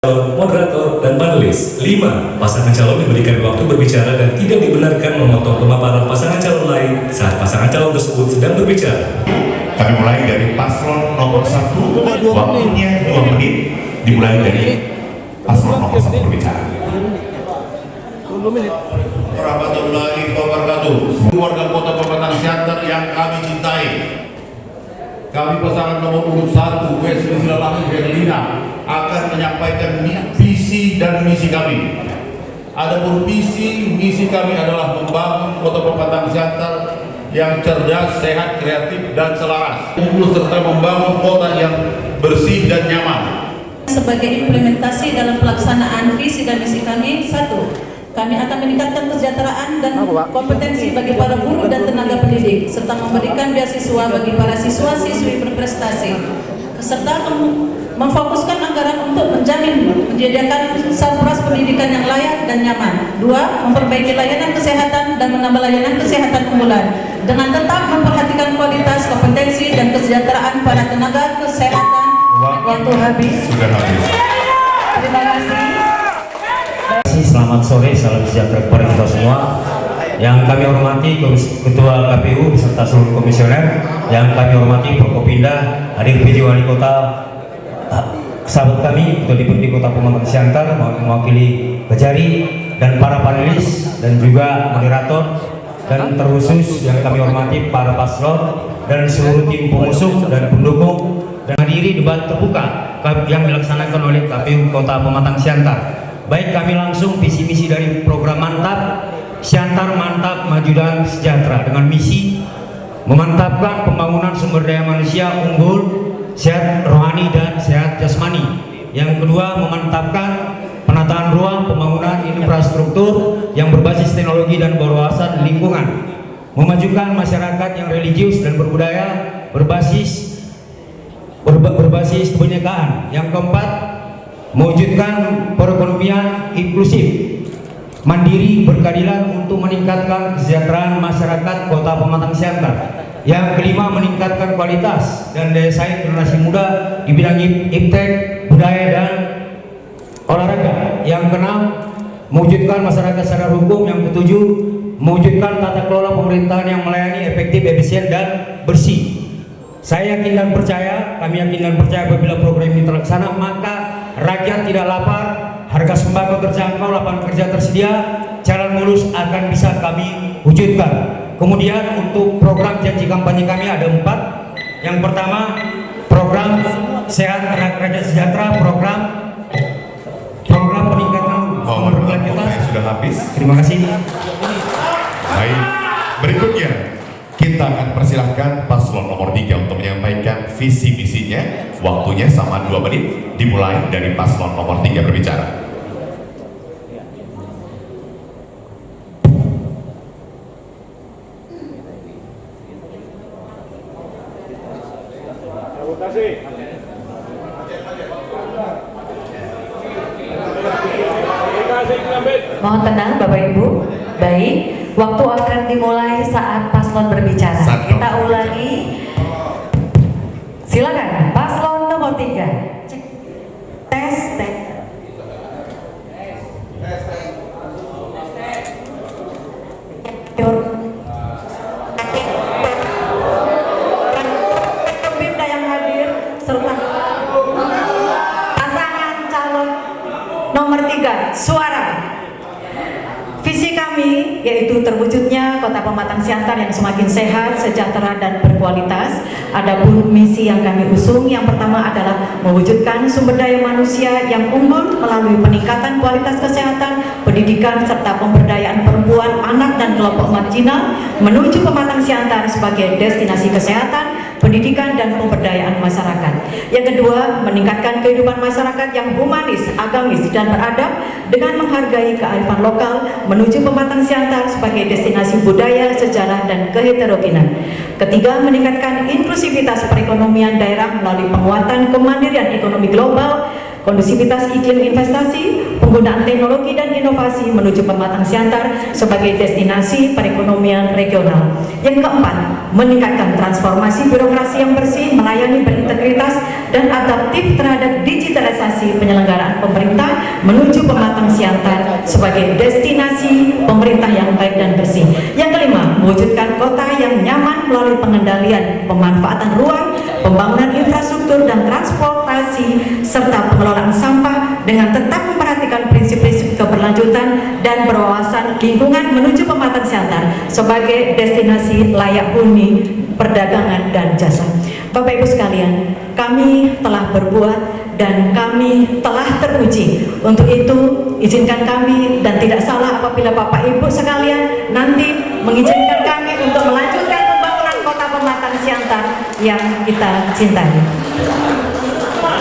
calon moderator dan panelis. 5. Pasangan calon diberikan waktu berbicara dan tidak dibenarkan memotong pemaparan pasangan calon lain saat pasangan calon tersebut sedang berbicara. Kami mulai dari paslon nomor 1, waktunya 2 menit, dimulai dari paslon nomor 1 berbicara. Warahmatullahi wabarakatuh. Warga Kota Pematang Siantar yang kami cintai, kami pasangan nomor urut 1 Wesley Silalahi Herlina akan menyampaikan visi dan misi kami. Adapun visi misi kami adalah membangun Kota Pematang Siantar yang cerdas, sehat, kreatif, dan selaras, serta membangun kota yang bersih dan nyaman. Sebagai implementasi dalam pelaksanaan visi dan misi kami, 1. Kami akan meningkatkan kesejahteraan dan kompetensi bagi para guru dan tenaga pendidik, serta memberikan beasiswa bagi para siswa-siswi berprestasi, serta memfokuskan anggaran untuk menyediakan saluran pendidikan yang layak dan nyaman. 2. Memperbaiki layanan kesehatan dan menambah layanan kesehatan unggulan dengan tetap memperhatikan kualitas, kompetensi, dan kesejahteraan para tenaga kesehatan. Waktu habis. Sudah habis. Terima kasih. Selamat sore, salam sejahtera kepada kita semua. Yang kami hormati Ketua KPU beserta seluruh komisioner, yang kami hormati Forkopimda, hadir PJ Wali Kota, sahabat kami, Ketua Deputi Kota Pematang Siantar, mewakili Kejari, dan para panelis dan juga moderator, dan terkhusus yang kami hormati para paslon dan seluruh tim pengusung dan pendukung, dan hadiri debat terbuka yang dilaksanakan oleh KPU Kota Pematang Siantar. Baik, kami langsung visi misi dari program Mantap Siantar Mantap Maju dan Sejahtera dengan misi memantapkan pembangunan sumber daya manusia unggul, sehat rohani dan sehat jasmani. Yang kedua, memantapkan penataan ruang pembangunan infrastruktur yang berbasis teknologi dan berwawasan lingkungan, memajukan masyarakat yang religius dan berbudaya berbasis kebinekaan. Yang keempat, mewujudkan perekonomian inklusif, mandiri, berkeadilan untuk meningkatkan kesejahteraan masyarakat Kota Pematang Siantar. Yang kelima, meningkatkan kualitas dan daya saing generasi muda di bidang iptek, budaya, dan olahraga. Yang keenam, mewujudkan masyarakat sadar hukum. Yang ketujuh, mewujudkan tata kelola pemerintahan yang melayani efektif, efisien, dan bersih. Saya yakin dan percaya, kami yakin dan percaya apabila program ini terlaksana, maka rakyat tidak lapar, harga sembako terjangkau, lapangan kerja tersedia, jalan mulus akan bisa kami wujudkan. Kemudian untuk program janji kampanye kami ada 4. Yang pertama, program Sehat Rakyat Sejahtera, program peningkatan nomor berkelanjutan. Sudah habis. Terima kasih. Baik, berikutnya kita akan persilahkan paslon nomor 3 untuk menyampaikan visi misinya. Waktunya sama 2 menit, dimulai dari paslon nomor 3 berbicara. Mohon tenang Bapak Ibu. Baik, waktu akan dimulai saat paslon berbicara. Kita ulangi. Silakan, paslon nomor 3. Tes, tes. Pimda yang hadir serta pasangan calon nomor 3, suara. Visi kami yaitu terwujudnya Kota Pematang Siantar yang semakin sehat, sejahtera, dan berkualitas. Adapun misi yang kami usung, yang pertama adalah mewujudkan sumber daya manusia yang unggul melalui peningkatan kualitas kesehatan, pendidikan, serta pemberdayaan perempuan, anak, dan kelompok marginal menuju Pematang Siantar sebagai destinasi kesehatan, pendidikan, dan pemberdayaan masyarakat. Yang kedua, meningkatkan kehidupan masyarakat yang humanis, agamis, dan beradab dengan menghargai kearifan lokal menuju Pematang Siantar sebagai destinasi budaya, sejarah, dan keheterogenan. Ketiga, meningkatkan inklusivitas perekonomian daerah melalui penguatan kemandirian ekonomi global kondusivitas iklim investasi, penggunaan teknologi dan inovasi menuju Pematang Siantar sebagai destinasi perekonomian regional. Yang keempat, meningkatkan transformasi birokrasi yang bersih, melayani, berintegritas dan adaptif terhadap digitalisasi penyelenggaraan pemerintah menuju Pematang Siantar sebagai destinasi pemerintah yang baik dan bersih. Yang kelima, mewujudkan kota yang nyaman melalui pengendalian pemanfaatan ruang, pembangunan infrastruktur dan transportasi serta pengelolaan sampah dengan tetap memperhatikan prinsip-prinsip keberlanjutan dan berwawasan lingkungan menuju Pematang Siantar sebagai destinasi layak huni perdagangan dan jasa. Bapak Ibu sekalian, kami telah berbuat dan kami telah teruji. Untuk itu, izinkan kami dan tidak salah apabila Bapak Ibu sekalian nanti mengizinkan kami untuk melanjutkan pembangunan kota Pematang Siantar yang kita cintai.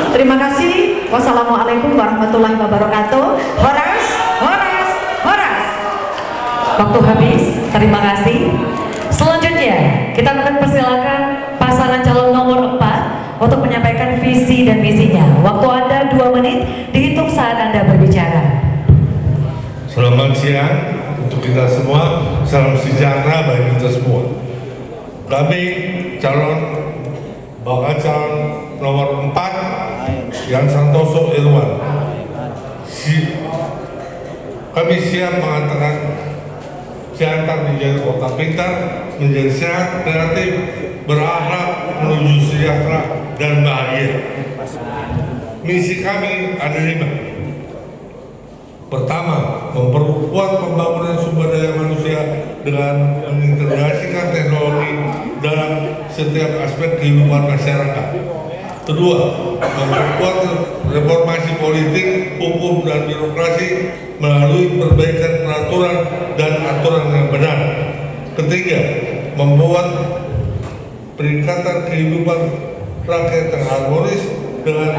Terima kasih. Wassalamualaikum warahmatullahi wabarakatuh. Horas, horas, horas. Waktu habis. Terima kasih. Selanjutnya, kita akan persilakan pasangan calon nomor 4 untuk menyampaikan visi dan misinya. Waktu Anda 2 menit, dihitung saat Anda berbicara. Selamat siang untuk kita semua, salam sejahtera bagi kita semua. Kami bakal calon nomor 4 yang Santoso Irwan. Kami siap mengatakan Siantar menjadi kota pintar, menjadi sehat, kreatif, berakhlak, menuju sejahtera dan bahagia. Misi kami ada 5. Pertama, memperkuat pembangunan sumber daya manusia dengan mengintegrasikan teknologi dalam setiap aspek kehidupan masyarakat. Kedua, memperkuat reformasi politik, hukum, dan birokrasi melalui perbaikan peraturan dan aturan yang benar. Ketiga, membuat peningkatan kehidupan rakyat yang harmonis dengan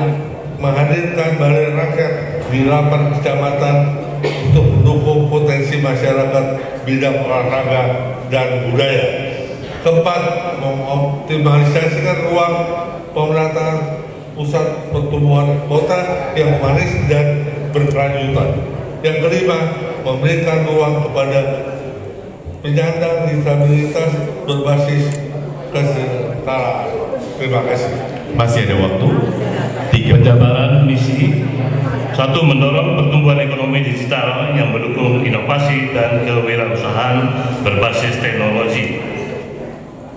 menghadirkan balai rakyat di 8 kecamatan untuk mendukung potensi masyarakat bidang olahraga dan budaya. Keempat, mengoptimalisasikan ruang pemerataan pusat pertumbuhan kota yang manis dan berkelanjutan. Yang kelima, memberikan ruang kepada penyandang disabilitas berbasis kesetaraan. Terima kasih. Masih ada waktu. 3. Penjabaran misi 1. Mendorong pertumbuhan ekonomi digital yang mendukung inovasi dan kewirausahaan berbasis teknologi.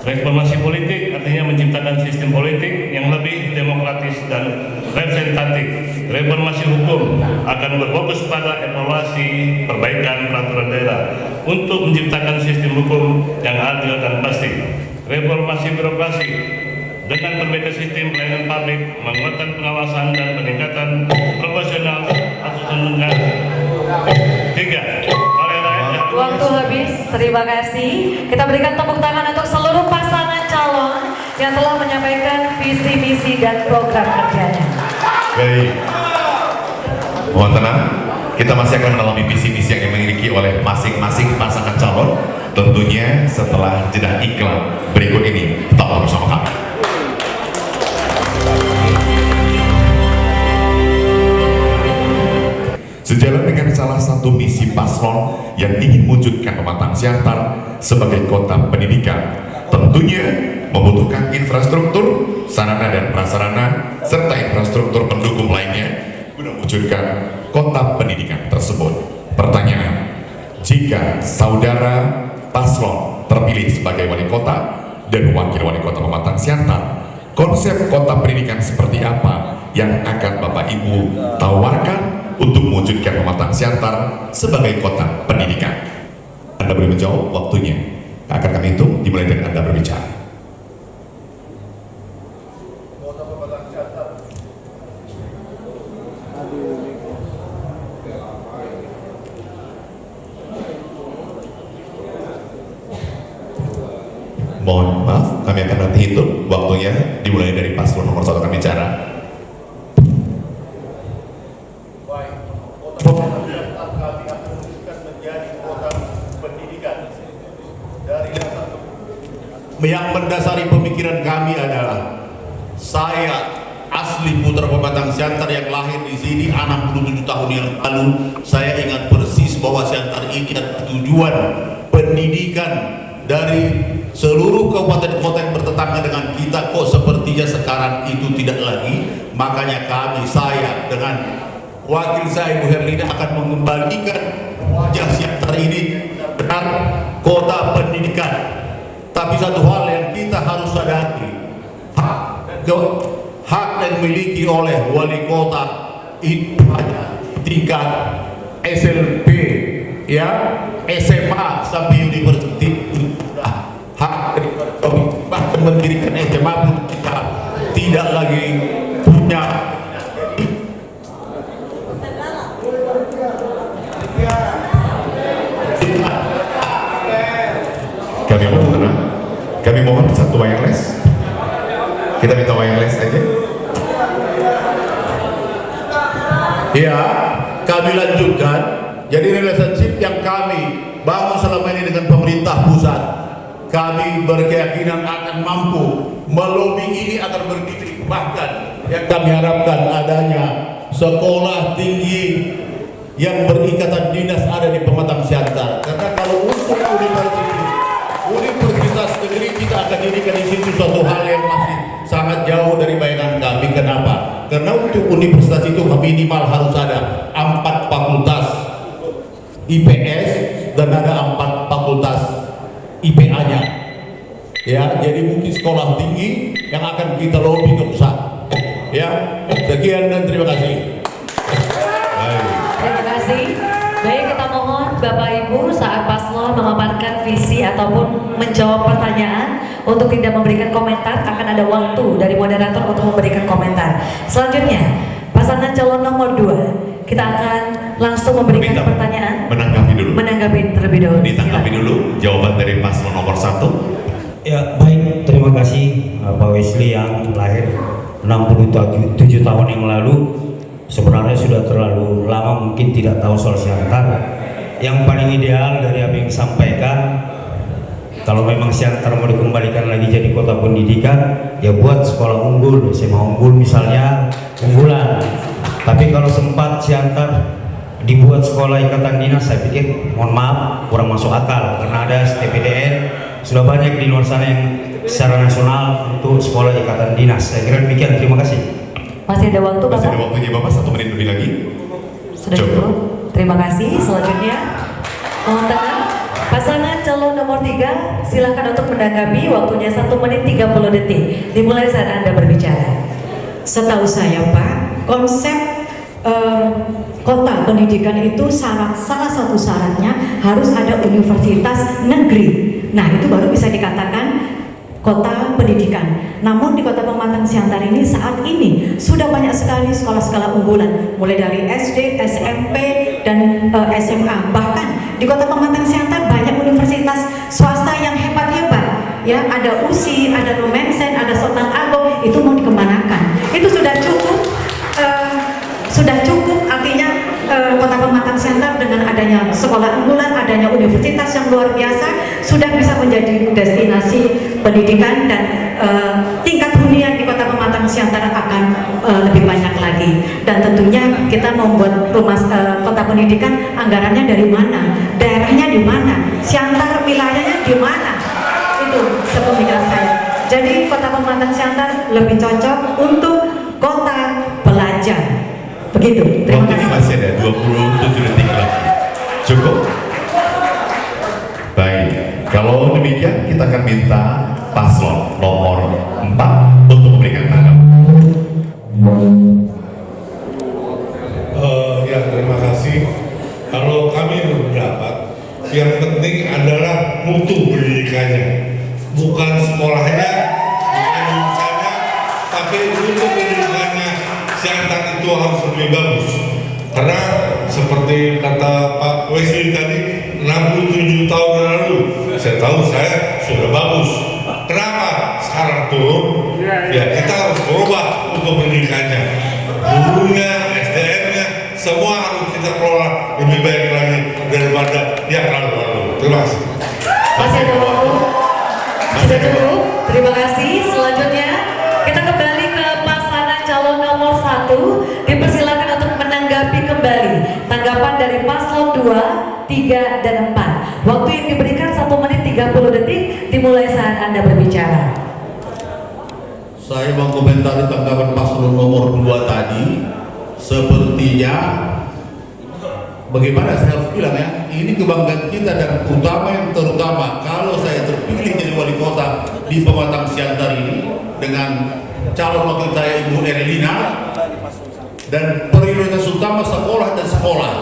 Reformasi politik artinya menciptakan sistem politik yang lebih demokratis dan representatif. Reformasi hukum akan berfokus pada evaluasi perbaikan peraturan daerah untuk menciptakan sistem hukum yang adil dan pasti. Reformasi birokrasi dengan perbaikan sistem pelayanan publik, menguatkan pengawasan dan peningkatan profesional asuhan negara. 3. Waktu habis, terima kasih. Kita berikan tepuk tangan untuk seluruh pasangan calon yang telah menyampaikan visi, misi, dan program kerjanya. Baik. Mohon tenang, kita masih akan mendalami visi-misi yang dimiliki oleh masing-masing pasangan calon. Tentunya setelah jeda iklan berikut ini. Tetaplah bersama kami. Sejalan dengan salah satu misi paslon yang ingin mewujudkan Pematang Siantar sebagai kota pendidikan, tentunya membutuhkan infrastruktur, sarana dan prasarana, serta infrastruktur pendukung lainnya guna mewujudkan kota pendidikan tersebut. Pertanyaan, jika saudara paslon terpilih sebagai wali kota dan wakil wali kota Pematang Siantar, konsep kota pendidikan seperti apa yang akan Bapak Ibu tawarkan untuk mewujudkan Pematang Siantar sebagai kota pendidikan? Anda boleh menjawab, waktunya akan kami hitung dimulai dari Anda berbicara. Mohon maaf, kami akan nanti hitung waktunya dimulai dari paslon nomor 1 akan bicara. Yang mendasari pemikiran kami adalah saya asli asli putra pematang Siantar yang lahir di sini 67 tahun yang lalu. Saya ingat persis bahwa Siantar ini adalah tujuan pendidikan dari seluruh kabupaten kota yang bertetangga dengan kita. Kok sepertinya sekarang itu tidak lagi. Makanya saya dengan wakil saya Ibu Herlina akan mengembalikan wajah Siantar ini benar kota pendidikan. Tapi satu hal yang kita harus sadari, hak yang dimiliki oleh wali kota itu hanya tingkat SLP, ya, SMA sampai universitas. Hak bahkan mendirikan SMA pun kita tidak lagi punya. Kami mohon satu wireless. Kita minta wireless aja. Ya, kami lanjutkan. Jadi relationship yang kami bangun selama ini dengan pemerintah pusat, kami berkeyakinan akan mampu melobi ini agar begitu. Bahkan yang kami harapkan adanya sekolah tinggi yang berikatan dinas ada di Pematang Siantar. Karena kalau untuk universitas negeri kita akan dirikan di situ, suatu hal yang masih sangat jauh dari bayangan kami. Kenapa? Karena untuk universitas itu minimal harus ada 4 fakultas IPS dan ada 4 fakultas IPA-nya. Ya, jadi mungkin sekolah tinggi yang akan kita lobby ke pusat. Ya, sekian dan terima kasih. Terima kasih. Baik, kita mohon Bapak Ibu saat paslon memaparkan visi ataupun menjawab pertanyaan untuk tidak memberikan komentar, akan ada waktu dari moderator untuk memberikan komentar. Selanjutnya, pasangan calon nomor 2, kita akan langsung memberikan pertanyaan. Menanggapi terlebih dahulu. Ditanggapi dulu jawaban dari paslon nomor 1. Ya, baik, terima kasih Pak Wesley yang lahir 67 tahun yang lalu. Sebenarnya sudah terlalu lama mungkin tidak tahu soal Siantar. Yang paling ideal dari apa yang disampaikan, kalau memang Siantar mau dikembalikan lagi jadi kota pendidikan, ya buat sekolah unggul, SMA unggul misalnya, unggulan. Tapi kalau sempat Siantar dibuat sekolah ikatan dinas, saya pikir mohon maaf kurang masuk akal, karena ada STPDN, sudah banyak di luar sana yang secara nasional untuk sekolah ikatan dinas. Saya kira demikian, terima kasih. Masih ada waktu, Bapak? Masih ada waktunya Bapak, 1 menit lebih lagi. Sudah cukup. Terima kasih. Selanjutnya, mohon tenang. Pasangan calon nomor 3, silakan untuk menanggapi. Waktunya 1 menit 30 detik. Dimulai saat Anda berbicara. Setahu saya, Pak, konsep kota pendidikan itu salah satu syaratnya harus ada universitas negeri. Nah, itu baru bisa dikatakan kota pendidikan. Namun di Kota Pematang Siantar ini saat ini sudah banyak sekali sekolah-sekolah unggulan, mulai dari SD, SMP, dan SMA. Bahkan di Kota Pematang Siantar banyak universitas swasta yang hebat-hebat. Ya, ada USI, ada Numensen, ada Sultan Agung. Itu mau dikembangkan. Itu sudah cukup. Artinya Kota Pematang Siantar dengan adanya sekolah unggulan, adanya universitas yang luar biasa, sudah bisa menjadi destinasi pendidikan, dan tingkat hunian di Kota Pematang Siantar akan lebih banyak lagi. Dan tentunya kita membuat rumah kota pendidikan, anggarannya dari mana, daerahnya di mana, Siantar wilayahnya di mana, itu sepemikiran saya. Jadi Kota Pematang Siantar lebih cocok untuk kota pelajar. Begitu. Terima kasih. Masih ada 27 detik lagi. Cukup? Baik. Kalau demikian kita akan minta paslon nomor 4 untuk memberikan tanggapan. Ya, terima kasih. Kalau kami berpendapat, yang penting adalah mutu pendidikannya, bukan sekolahnya, bukan jurusannya, tapi mutu pendidikannya. Siantar itu harus lebih bagus, karena seperti kata Pak Wesley tadi, 67 tahun yang lalu saya tahu saya sudah bagus. Kenapa sekarang turun? Ya, kita harus berubah untuk pendidikannya, gurunya, SDM-nya, semua harus kita kelola lebih baik lagi daripada yang lalu-lalu. Terima kasih. Masih ada waktu? Sudah cukup. Terima kasih. Selanjutnya kita kembali ke pasangan calon nomor 1 dipersilakan untuk menanggapi kembali tanggapan dari paslon 2, 3, dan 4. Waktu yang diberikan 1 menit 30 detik dimulai saat Anda berbicara. Saya mengomentari tanggapan paslon nomor 2 tadi. Sepertinya bagaimana saya harus bilang ya, ini kebanggaan kita dan terutama kalau saya terpilih jadi wali kota di Pematang Siantar ini dengan calon wakil saya Ibu Erlina, dan prioritas utama sekolah dan sekolah.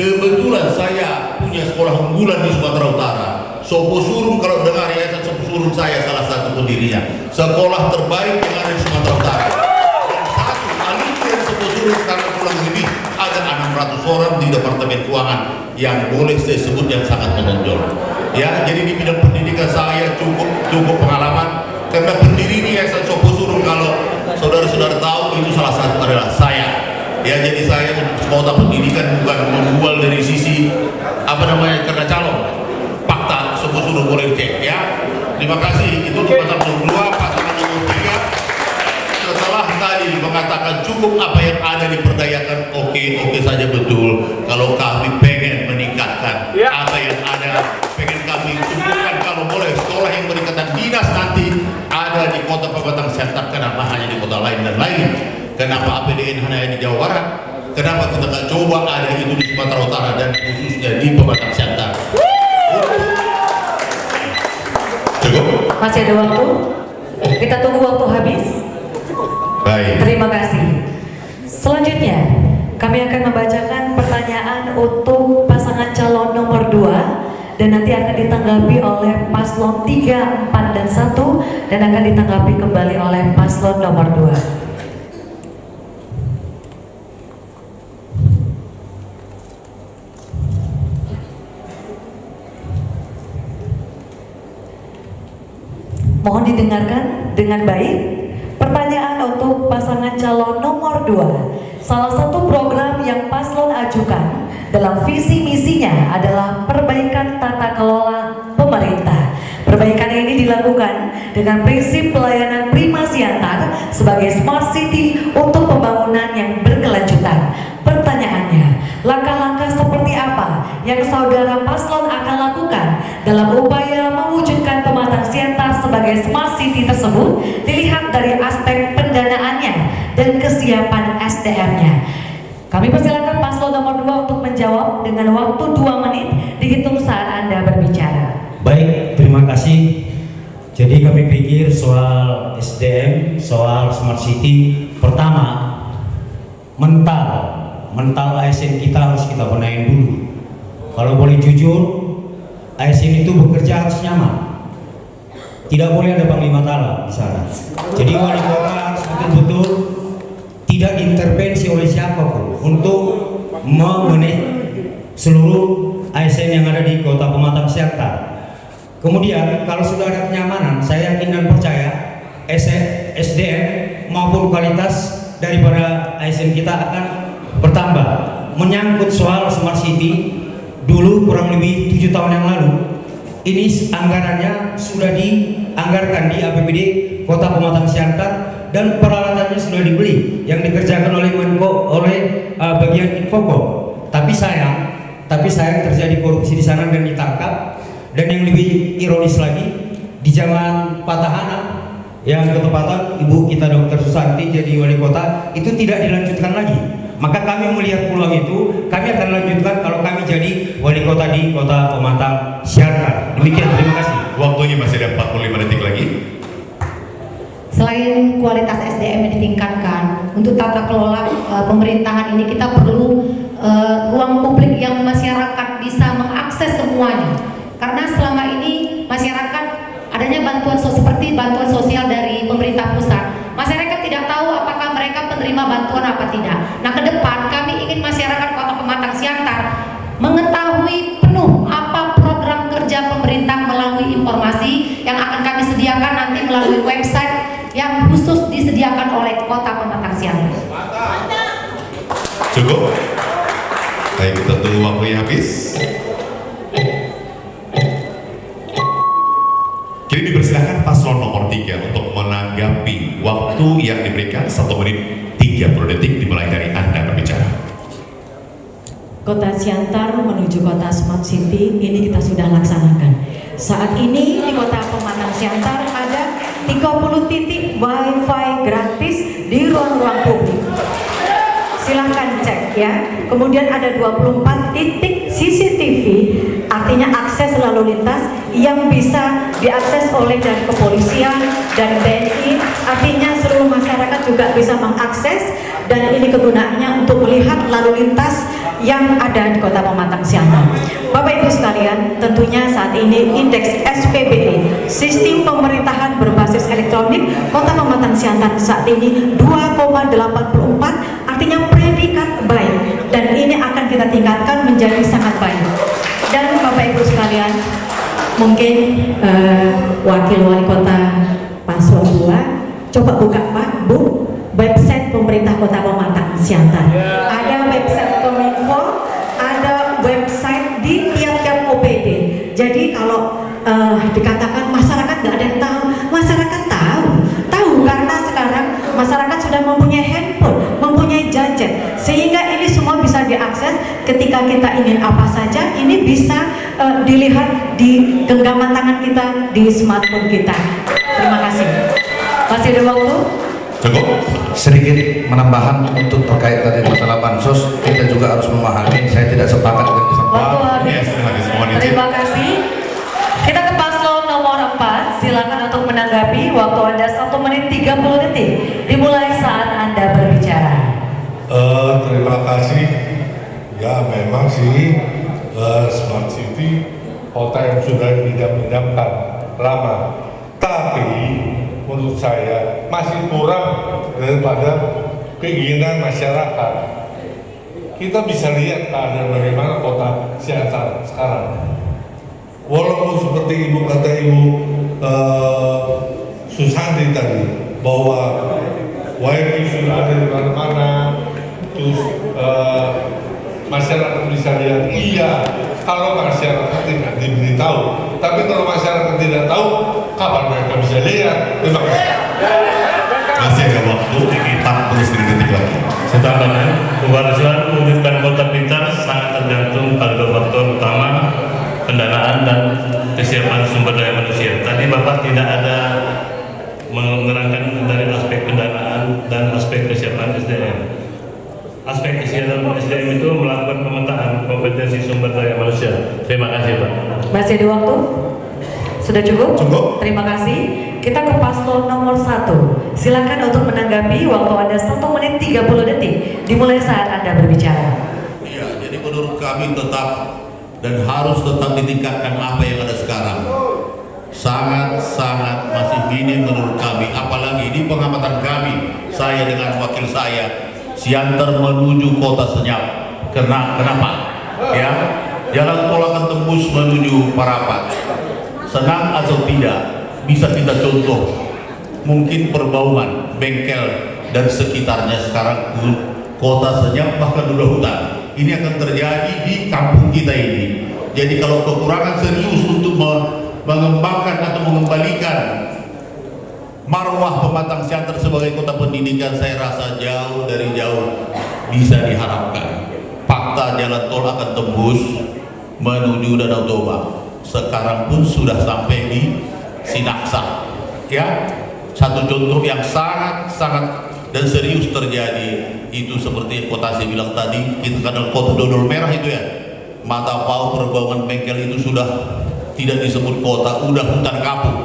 Kebetulan saya punya sekolah unggulan di Sumatera Utara. Sopo Surung, kalau dengar yayasan Sopo Surung, saya salah satu pendirinya. Sekolah terbaik yang ada di Sumatera Utara. Dan satu alumni dari Sopo Surung sekarang kurang lebih ada 600 orang di Departemen Keuangan yang boleh saya sebut yang sangat menonjol. Ya, jadi di bidang pendidikan saya cukup pengalaman. Karena pendiri ini Yayasan Sopo Surung, kalau saudara-saudara tahu, itu salah satu adalah saya. Ya, jadi saya kota pendidikan bukan membual dari sisi karena calon. Fakta Sopo Surung boleh cek ya. Terima kasih. Itu di pasangan nomor 2, pasangan nomor 3. Setelah tadi mengatakan cukup apa yang ada diperdayakan, oke saja betul. Kalau kami pengen meningkatkan apa yang ada, pengen kami cukupkan kalau boleh sekolah yang berikatan dinas nanti ada di kota Pematang Siantar. Kenapa hanya di kota lain dan lain? Kenapa APDN hanya di Jawa Barat? Kenapa kita nggak coba ada itu di Sumatera Utara dan khususnya di Pematang Siantar? Cukup? Masih ada waktu? Kita tunggu waktu habis. Baik. Terima kasih. Selanjutnya, kami akan membacakan pertanyaan untuk pasangan calon nomor 2 dan nanti akan ditanggapi oleh paslon 3, 4, dan 1 dan akan ditanggapi kembali oleh paslon nomor 2. Mohon didengarkan dengan baik. Pertanyaan untuk pasangan calon nomor 2. Salah satu program yang paslon ajukan dalam visi misinya adalah perbaikan tata kelola pemerintah. Perbaikan ini dilakukan dengan prinsip pelayanan prima Siantar sebagai smart city untuk pembangunan yang berkelanjutan. Pertanyaannya, langkah-langkah seperti apa yang saudara paslon akan lakukan dalam upaya mewujudkan Pematang Siantar sebagai smart city tersebut, dilihat dari aspek pendanaannya dan kesiapan SDM-nya. Kami persilakan paslon nomor 2 untuk menjawab dengan waktu 2 menit dihitung saat Anda berbicara. Baik, terima kasih. Jadi kami pikir soal SDM, soal smart city, pertama mental ASN kita harus kita benahin dulu. Kalau boleh jujur, ASN itu bekerja harus nyaman. Tidak boleh ada panglima tala di sana. Jadi wali kota harus betul-betul tidak diintervensi oleh siapapun untuk memanage seluruh ASN yang ada di kota Pematang Siantar. Kemudian kalau sudah ada kenyamanan, saya yakin dan percaya SDM maupun kualitas daripada ASN kita akan bertambah. Menyangkut soal smart city, dulu kurang lebih 7 tahun yang lalu ini anggarannya sudah dianggarkan di APBD Kota Pematang Siantar dan peralatannya sudah dibeli yang dikerjakan oleh Menko, oleh bagian Infoko. Tapi sayang terjadi korupsi di sana dan ditangkap. Dan yang lebih ironis lagi, di zaman Patahana yang ketepatan Ibu kita Dr. Susanti jadi wali kota, itu tidak dilanjutkan lagi. Maka kami melihat peluang itu, kami akan lanjutkan kalau kami jadi wali kota di Kota Pematang Siantar. Demikian, terima kasih. Waktunya masih ada 45 detik lagi. Selain kualitas SDM yang ditingkatkan, untuk tata kelola pemerintahan ini kita perlu ruang publik yang masyarakat bisa mengakses semuanya. Karena selama ini masyarakat adanya bantuan seperti bantuan sosial dari pemerintah pusat, masyarakat tidak tahu apakah mereka penerima bantuan apa tidak. Nah, ke depan kami ingin masyarakat Kota Pematang Siantar mengetahui penuh apa program kerja pemerintah melalui informasi yang akan kami sediakan nanti melalui website yang khusus disediakan oleh Kota Pematang Siantar. Cukup? Baik, kita tunggu waktunya habis. Kini dipersilakan paslon nomor 3 untuk menanggapi waktu yang diberikan 1 menit 30 30 detik dimulai dari Anda berbicara. Kota Siantar menuju kota Smart City ini kita sudah laksanakan. Saat ini di kota Pematang Siantar ada 30 titik wifi gratis di ruang-ruang publik. Silahkan cek ya. Kemudian ada 24 titik CCTV, artinya akses lalu lintas yang bisa diakses oleh dari kepolisian dan TNI, artinya seluruh masyarakat juga bisa mengakses, dan ini kegunaannya untuk melihat lalu lintas yang ada di kota Pematang Siantar. Bapak Ibu sekalian, tentunya saat ini indeks SPBE, sistem pemerintahan berbasis elektronik kota Pematang Siantar saat ini 2,84, artinya predikat baik, dan ini akan kita tingkatkan menjadi sangat baik. Dan Bapak Ibu sekalian, mungkin wakil wali kota Paslon 2 coba buka Pak Bu website pemerintah kota Pematang Siantar. Ada website Kominfo, ada website di tiap-tiap OPD. Jadi kalau dikatakan masyarakat nggak ada yang tahu, masyarakat tahu karena sekarang masyarakat sudah mempunyai handphone, mempunyai gadget, sehingga ini semua bisa diakses. Ketika kita ingin apa saja, ini bisa dilihat di genggaman tangan kita, di smartphone kita. Terima kasih. Masih ada waktu? Cukup. Sedikit menambahkan untuk terkait tadi masalah bansos, kita juga harus memahami, saya tidak sepakat dengan Waktu kesempatan. habis. Terima kasih. Kita ke paslon nomor 4, silakan untuk menanggapi. Waktu Anda 1 menit 30 detik. Dimulai saat Anda berbicara. Terima kasih. Ya memang sih Smart City kota yang sudah didam-damkan lama. Tapi menurut saya masih kurang daripada keinginan masyarakat. Kita bisa lihat keadaan bagaimana kota Siantar sekarang. Walaupun seperti Ibu kata Ibu Susanti tadi bahwa wifi sudah ada di mana-mana, terus masyarakat bisa lihat. Iya, kalau masyarakat tidak diberitahu. Tapi kalau masyarakat tidak tahu, kapan mereka bisa lihat? Terima kasih. Masih ada waktu 49 detik lagi. Saya tambahkan, keberhasilan mewujudkan kota pintar sangat tergantung pada dua faktor utama, pendanaan dan kesiapan sumber daya manusia. Tadi Bapak tidak ada menerangkan dari aspek pendanaan dan aspek kesiapan SDM. Aspek kesiapan SDM itu melakukan pemetaan kompetensi sumber daya manusia. Terima kasih Pak. Masih ada waktu? Sudah cukup? Cukup. Terima kasih. Kita ke paslon nomor 1. Silakan untuk menanggapi. Waktu Anda 1 menit 30 detik. Dimulai saat Anda berbicara. Iya, jadi menurut kami tetap dan harus tetap ditingkatkan apa yang ada sekarang. Sangat masih minim menurut kami. Apalagi di pengamatan kami, saya dengan wakil saya, Siantar menuju kota senyap. Kenapa? Ya, jalan tol akan tembus menuju Parapat. Senang atau tidak, bisa kita contoh. Mungkin perbauman, bengkel dan sekitarnya sekarang kota senyap, bahkan udah hutan. Ini akan terjadi di kampung kita ini. Jadi kalau kekurangan serius untuk mengembangkan atau mengembalikan marwah Pematang Siantar sebagai kota pendidikan, saya rasa jauh bisa diharapkan. Fakta jalan tol akan tembus menuju Danau Toba. Sekarang pun sudah sampai di Sinaksa. Ya, satu contoh yang sangat dan serius terjadi itu seperti kota saya bilang tadi, kita kenal kota dodol merah itu ya. Mata pau perbauman bengkel itu sudah tidak disebut kota, udah hutan kapuk.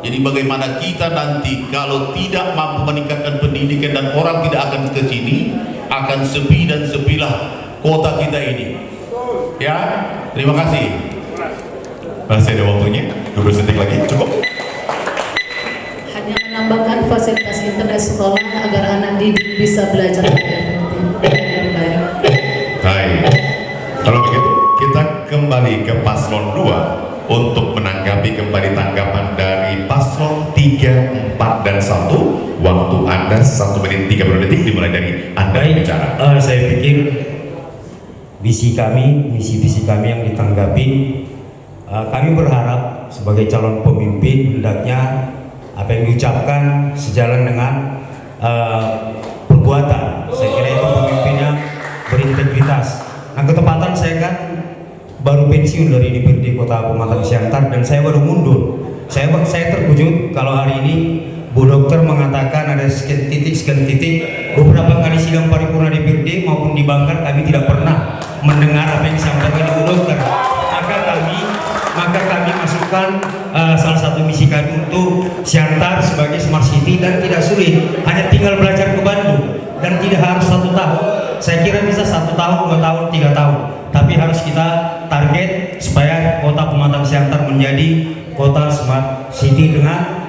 Jadi bagaimana kita nanti kalau tidak mampu meningkatkan pendidikan dan orang tidak akan ke sini, akan sepi dan sepilah kota kita ini. Ya, terima kasih. Masih ada waktunya 12 detik lagi. Cukup. Hanya menambahkan fasilitas internet sekolah agar anak didik bisa belajar lebih baik. Baik. Kalau begitu, kita kembali ke paslon 2 untuk menanggapi kembali tanggapan dari paslon 3, 4, dan 1. Waktu Anda 1 menit 30 detik dimulai dari Anda bicara. Saya pikir visi visi kami yang ditanggapi, kami berharap sebagai calon pemimpin hendaknya apa yang diucapkan sejalan dengan perbuatan. Saya kira itu pemimpinnya berintegritas. Nah, ketepatan saya kan baru pensiun dari DPRD Kota Pematang Siantar dan saya baru mundur. Saya terkejut kalau hari ini Bu Dokter mengatakan ada sekian titik beberapa kali sidang paripurna DPRD maupun di Banggar kami tidak pernah mendengar apa yang disampaikan Bu Dokter. Maka kami masukkan salah satu misi kami untuk Siantar sebagai smart city dan tidak sulit, hanya tinggal belajar ke Bandung dan tidak harus 1 tahun. Saya kira bisa 1 tahun, 2 tahun, 3 tahun, tapi harus kita target supaya Kota Pematang Siantar menjadi kota smart city dengan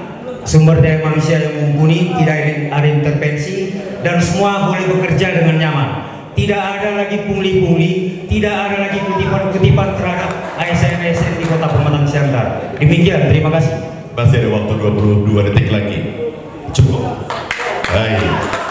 sumber daya manusia yang mumpuni, tidak ada intervensi, dan semua boleh bekerja dengan nyaman. Tidak ada lagi pungli-pungli, tidak ada lagi kutipan-kutipan terhadap ASN-ASN di Kota Pematang Siantar. Demikian, terima kasih. Masih ada waktu 22 detik lagi. Cukup. Baik.